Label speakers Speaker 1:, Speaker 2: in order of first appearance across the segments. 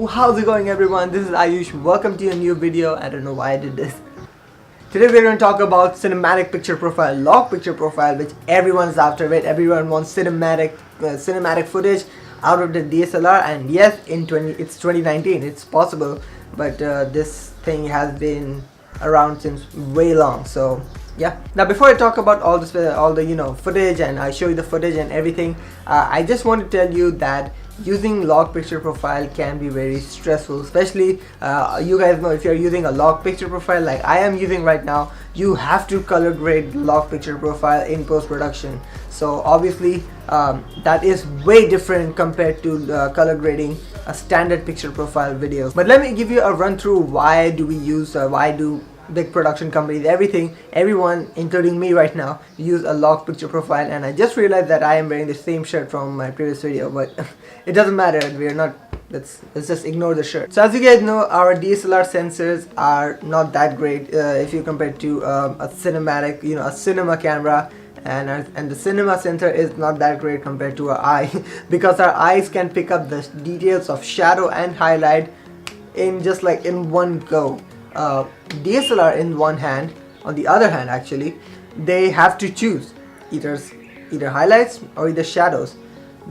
Speaker 1: How's it going, everyone? This is Ayush. Welcome to a new video. I don't know why I did this. Today we're going to talk about cinematic picture profile, log picture profile, which everyone's after it. Everyone wants cinematic footage out of the DSLR, and yes, it's 2019. It's possible, but this thing has been around since way long. So yeah. Now before I talk about all the footage, and I show you the footage and everything, I just want to tell you that using log picture profile can be very stressful, especially you guys know, if you're using a log picture profile like I am using right now, you have to color grade log picture profile in post-production. So obviously that is way different compared to color grading a standard picture profile video. But let me give you a run through why do big production companies, everyone including me right now, use a log picture profile. And I just realized that I am wearing the same shirt from my previous video, but it doesn't matter, let's just ignore the shirt. So as you guys know, our DSLR sensors are not that great if you compare to a cinema camera, and the cinema sensor is not that great compared to our eye because our eyes can pick up the details of shadow and highlight in just like in one go. DSLR on the other hand, actually, they have to choose either highlights or either shadows.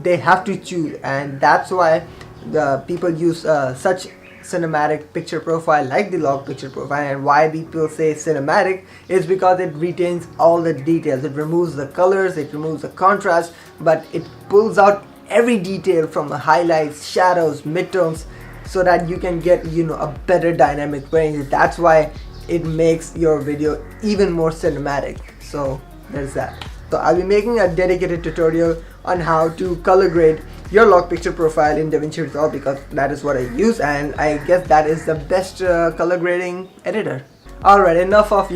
Speaker 1: They have to choose, and that's why the people use such cinematic picture profile like the log picture profile. And why people say cinematic is because it retains all the details. It removes the colors, it removes the contrast, but it pulls out every detail from the highlights, shadows, midtones, so that you can get a better dynamic range. That's why it makes your video even more cinematic. So there's that. So I'll be making a dedicated tutorial on how to color grade your log picture profile in DaVinci Resolve, because that is what I use, and I guess that is the best color grading editor. Alright, enough of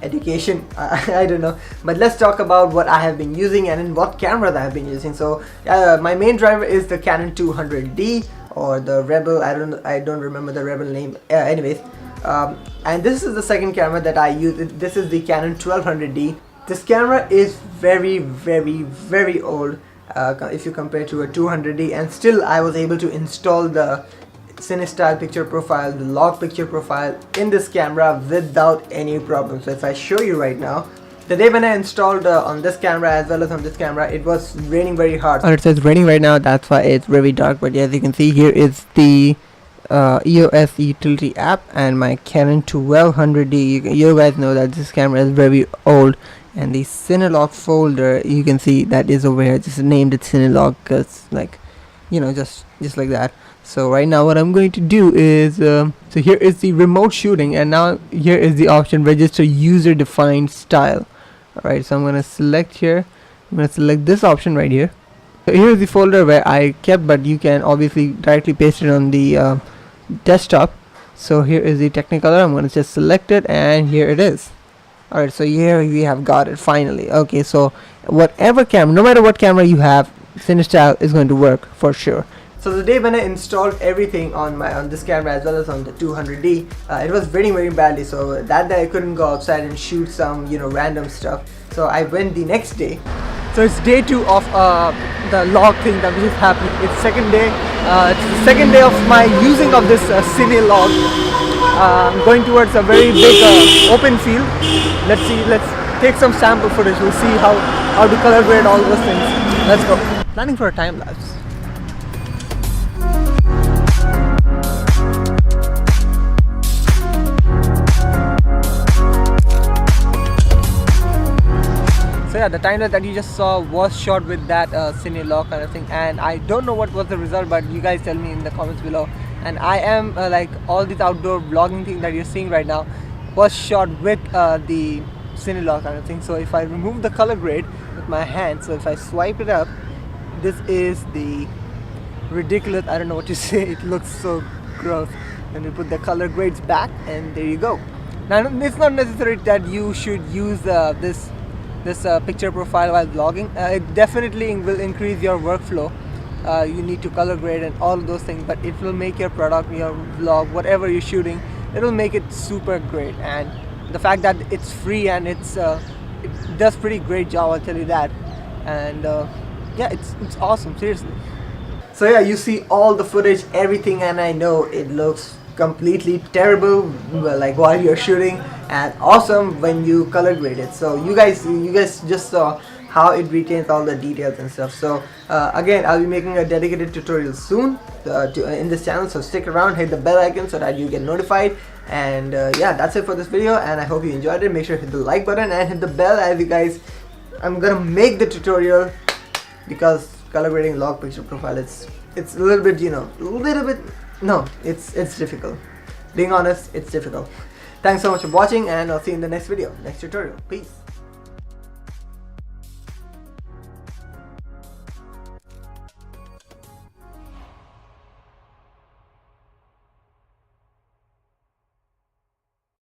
Speaker 1: education. I don't know, but let's talk about what I have been using and in what cameras I have been using. So my main driver is the Canon 200D, or the Rebel. I don't remember the Rebel name. Anyways, and this is the second camera that I use. This is the Canon 1200D. This camera is very, very, very old if you compare to a 200D, and still I was able to install the CineStyle picture profile, the log picture profile in this camera without any problem. So if I show you right now, the day when I installed on this camera as well as on this camera, it was raining very hard. It says raining right now, that's why it's very dark. But as you can see, here is the EOS utility app and my Canon 1200D. You guys know that this camera is very old, and the CineLog folder, you can see that is over here. Just named it CineLog because, like, just like that. So right now what I'm going to do is so here is the remote shooting, and now here is the option register user defined style. Alright, so I'm going to select here. I'm going to select this option right here. So here's the folder where I kept, but you can obviously directly paste it on the desktop. So here is the Technicolor. I'm going to just select it, and here it is. Alright, so here we have got it finally. Okay, so whatever camera, no matter what camera you have, CineStyle is going to work for sure. So the day when I installed everything on this camera as well as on the 200D, it was raining very badly. So that day I couldn't go outside and shoot some random stuff. So I went the next day. So it's day 2 of the log thing that was happening. It's second day. It's the second day of my using of this CineLog. I'm going towards a very big open field. Let's take some sample footage. We'll see how to color grade all those things. Let's go. Planning for a time lapse. So yeah, the timeline that you just saw was shot with that CineLog kind of thing, and I don't know what was the result, but you guys tell me in the comments below. And I am like all these outdoor vlogging thing that you're seeing right now was shot with the CineLog kind of thing. So if I remove the color grade with my hand, so if I swipe it up, this is the ridiculous, I don't know what to say, it looks so gross. And we put the color grades back, and there you go. Now it's not necessary that you should use this picture profile while vlogging. It definitely will increase your workflow. You need to color grade and all those things, but it will make your product, your vlog, whatever you're shooting, it will make it super great. And the fact that it's free and it does pretty great job, I'll tell you that. And yeah, it's awesome, seriously. So yeah, you see all the footage, everything, and I know it looks completely terrible like while you're shooting, and awesome when you color grade it. So you guys just saw how it retains all the details and stuff. So again, I'll be making a dedicated tutorial soon in this channel, so stick around, hit the bell icon so that you get notified. And yeah, that's it for this video, and I hope you enjoyed it. Make sure to hit the like button and hit the bell, as you guys, I'm gonna make the tutorial, because color grading log picture profile, it's a little bit, you know, no, it's difficult. Being honest, it's difficult. Thanks so much for watching, and I'll see you in the next video, next tutorial. Peace.